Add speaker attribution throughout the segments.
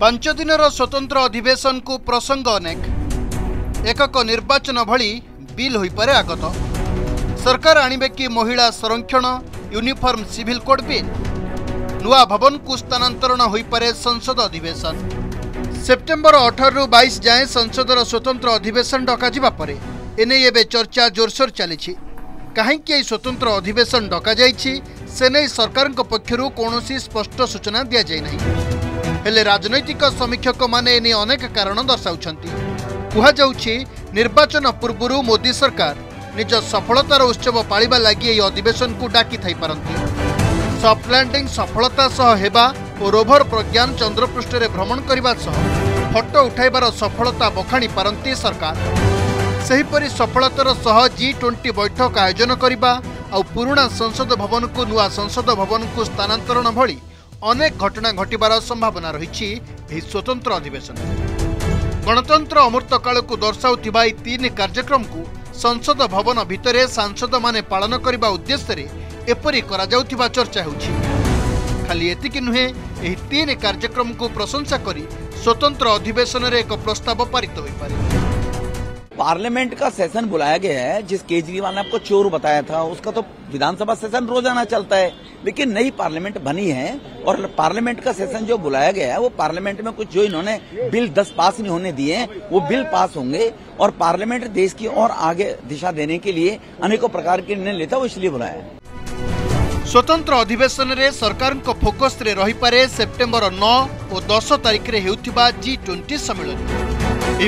Speaker 1: पांच दिन स्वतंत्र अधिवेशन को प्रसंग अनेक एकक निर्वाचन भली बिल हो पारे आगत। सरकार आणिबे कि महिला संरक्षण यूनिफॉर्म सिविल कोड बिल, नुआ भवन को स्थानांतरण हो पारे संसद अधिवेशन। सेप्टेम्बर 18 रु 22 जाए संसदर स्वतंत्र अधिवेशन डकाजिबा परे एने एबे चर्चा जोरसोर चली। कहीं स्वतंत्र अधिवेशन डका जाइछि से नहीं सरकार पक्षरु कौनसी स्पष्ट सूचना दिया जाय नहीं। हेले राजनैतिक समीक्षक माने एने अनेक कारण दर्शाउछंती। कुहा जाउछि निर्वाचन पूर्व मोदी सरकार निज सफलतार उत्सव पालिबा लागि एही अधिवेशन को डाकी थाई पारंती। सॉफ्ट लैंडिंग सफलता सह हेबा और रोभर प्रज्ञान चंद्रपृष्ठ रे भ्रमण करबा सह फोटो उठाइबार सफलता बखाणी पारंती सरकार। सेहीपरि सफलतार सह G20 बैठक आयोजन करबा और पुराना संसद भवन को नुआ संसद भवन को स्थानांतरण भली अनेक घटना घटिबार संभावना रही। स्वतंत्र अधिवेशन गणतंत्र अमृत काल को दर्शाउथिबा ई तीन कार्यक्रम को संसद भवन भितरे सांसद माने पालन करबा उद्देश्य रे एपरि करा जाउथिबा चर्चा होछि। खाली एतिकी नुहे, एही तीन कार्यक्रम को प्रशंसा करी स्वतंत्र अधिवेशन रे एक प्रस्ताव पारित होई पारे।
Speaker 2: पार्लियामेंट का सेशन बुलाया गया है। जिस केजरीवाल ने आपको चोर बताया था उसका तो विधानसभा सेशन रोजाना चलता है, लेकिन नई पार्लियामेंट बनी है और पार्लियामेंट का सेशन जो बुलाया गया है वो पार्लियामेंट में कुछ जो इन्होंने बिल 10 पास नहीं होने दिए हैं वो बिल पास होंगे और पार्लियामेंट देश की और आगे दिशा देने के लिए अनेकों प्रकार के निर्णय लेता है, वो इसलिए बुलाया है।
Speaker 1: स्वतंत्र अधिवेशन रे सरकार को फोकस रे रही पारे सेप्टेम्बर 9 और 10 तारिख रे हेउथिबा G20 सम्मेलन।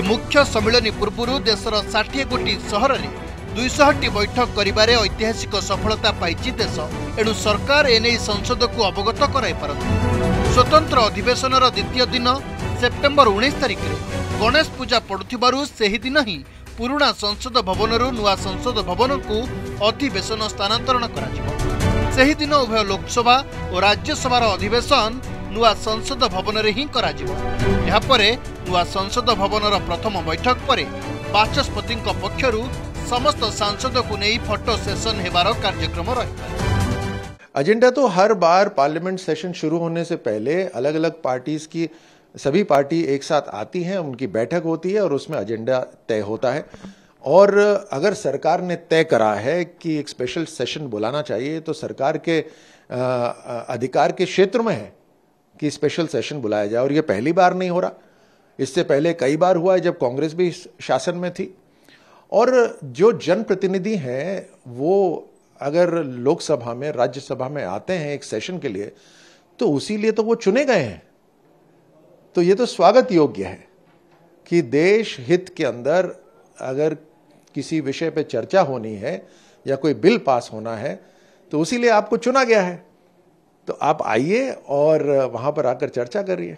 Speaker 1: मुख्य सम्मेलन पूर्व देशर 60 गोटी सहर में 200टी बैठक करिबारे ऐतिहासिक सफलता पाइछि देश। एणु सरकार एने संसद को अवगत कराई पारत। स्वतंत्र अधिवेशन द्वितीय दिन सेप्टेम्बर 19 तारिख में गणेश पूजा पड़ुथिबारु सेही दिन ही पुराना संसद भवनरू नुआ संसद भवन को अधिवेशन स्थानांतरण कराजिबो। सेही दिन उभय लोकसभा और राज्यसभा अधिवेशन नुआ संसद भवन रे ही कराजिबो। यहाँ परे नुआ संसद भवन प्रथम बैठक परे बाचस्पति पक्षरु समस्त सांसद को नहीं फोटो सेशन हेबार कार्यक्रम रही।
Speaker 3: एजेंडा तो हर बार पार्लियामेंट सेशन शुरू होने से पहले अलग अलग पार्टीज की सभी पार्टी एक साथ आती हैं, उनकी बैठक होती है और उसमें एजेंडा तय होता है। और अगर सरकार ने तय करा है कि एक स्पेशल सेशन बुलाना चाहिए तो सरकार के अधिकार के क्षेत्र में है कि स्पेशल सेशन बुलाया जाए। और ये पहली बार नहीं हो रहा, इससे पहले कई बार हुआ है जब कांग्रेस भी शासन में थी। और जो जनप्रतिनिधि हैं वो अगर लोकसभा में राज्यसभा में आते हैं एक सेशन के लिए तो उसी लिए तो वो चुने गए हैं। तो ये तो स्वागत योग्य है कि देश हित के अंदर अगर किसी विषय पे चर्चा होनी है या कोई बिल पास होना है तो उसी लिए आपको चुना गया है। तो आप आइए और वहां पर आकर चर्चा करिए।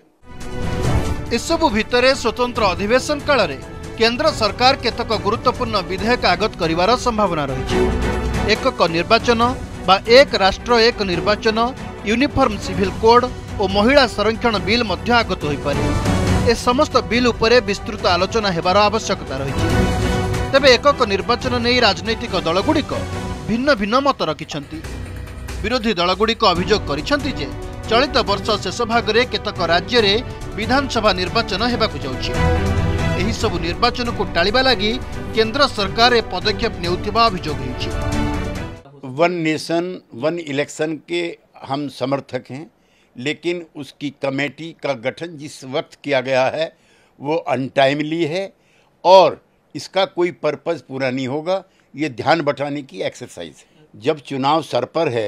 Speaker 1: इस सब भितरे स्वतंत्र अधिवेशन काल रे केंद्र सरकार केतक गुरुत्वपूर्ण विधेयक आगत करिवार संभावना रही। एकक निर्वाचन बा एक राष्ट्र एक निर्वाचन, यूनिफॉर्म सिविल कोड और महिला संरक्षण बिल मध्य आगत होई पारे। ए समस्त बिल उपरे विस्तृत आलोचना हेबार आवश्यकता रही। तेबे एकक निर्वाचन नहीं राजनैतिक दलगुड़िक भिन्न भिन्न मत रखिछंती। विरोधी दलगुड़िक अभियोग करिछंती जे चलित वर्ष शेष भाग में केतक राज्य रे विधानसभा निर्वाचन हेबाकु जाउछि। एही सब निर्वाचन को टाळिबा लागि केंद्र सरकार ए पदक्षेप नेउथिबा अभियोग होइछि।
Speaker 4: वन नेशन वन इलेक्शन के हम समर्थक हैं, लेकिन उसकी कमेटी का गठन जिस वक्त किया गया है वो अनटाइमली है और इसका कोई पर्पस पूरा नहीं होगा। ये ध्यान बटाने की एक्सरसाइज है। जब चुनाव सर पर है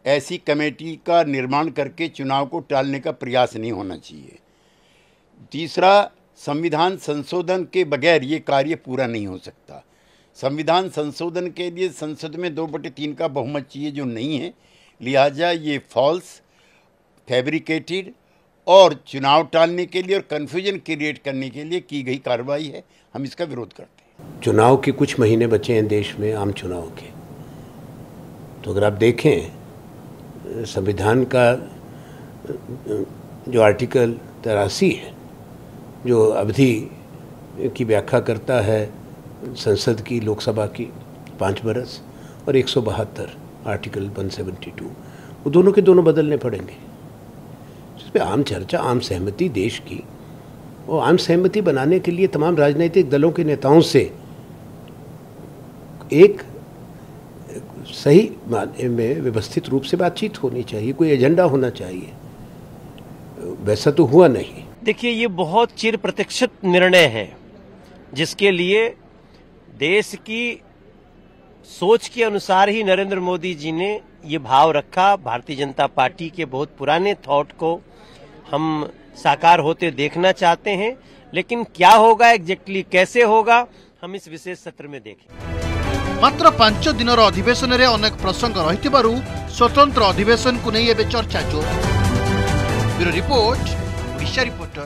Speaker 4: ऐसी कमेटी का निर्माण करके चुनाव को टालने का प्रयास नहीं होना चाहिए। तीसरा, संविधान संशोधन के बगैर ये कार्य पूरा नहीं हो सकता। संविधान संशोधन के लिए संसद में 2/3 का बहुमत चाहिए जो नहीं है, लिहाजा ये फॉल्स, फैब्रिकेटेड और चुनाव टालने के लिए और कन्फ्यूजन क्रिएट करने के लिए की गई कार्रवाई है। हम इसका विरोध करते हैं।
Speaker 5: चुनाव के कुछ महीने बचे हैं देश में, आम चुनाव के। तो अगर आप देखें संविधान का जो आर्टिकल 83 है जो अवधि की व्याख्या करता है संसद की, लोकसभा की 5 बरस, और 172 आर्टिकल 172, वो दोनों के दोनों बदलने पड़ेंगे। जिस पे आम चर्चा, आम सहमति देश की, और आम सहमति बनाने के लिए तमाम राजनीतिक दलों के नेताओं से एक सही मायने में व्यवस्थित रूप से बातचीत होनी चाहिए, कोई एजेंडा होना चाहिए। वैसा तो हुआ नहीं।
Speaker 6: देखिए, ये बहुत चिर प्रतीक्षित निर्णय है जिसके लिए देश की सोच के अनुसार ही नरेंद्र मोदी जी ने ये भाव रखा। भारतीय जनता पार्टी के बहुत पुराने थॉट को हम साकार होते देखना चाहते हैं, लेकिन क्या होगा एग्जैक्टली, कैसे होगा, हम इस विशेष सत्र में देखें।
Speaker 1: मात्र 5 दिनर अधिवेशन रे अनेक प्रसंग रहितिबारु स्वतंत्र अधिवेशन को नहीं एबे चर्चा जोर। Bureau report, Odisha reporter.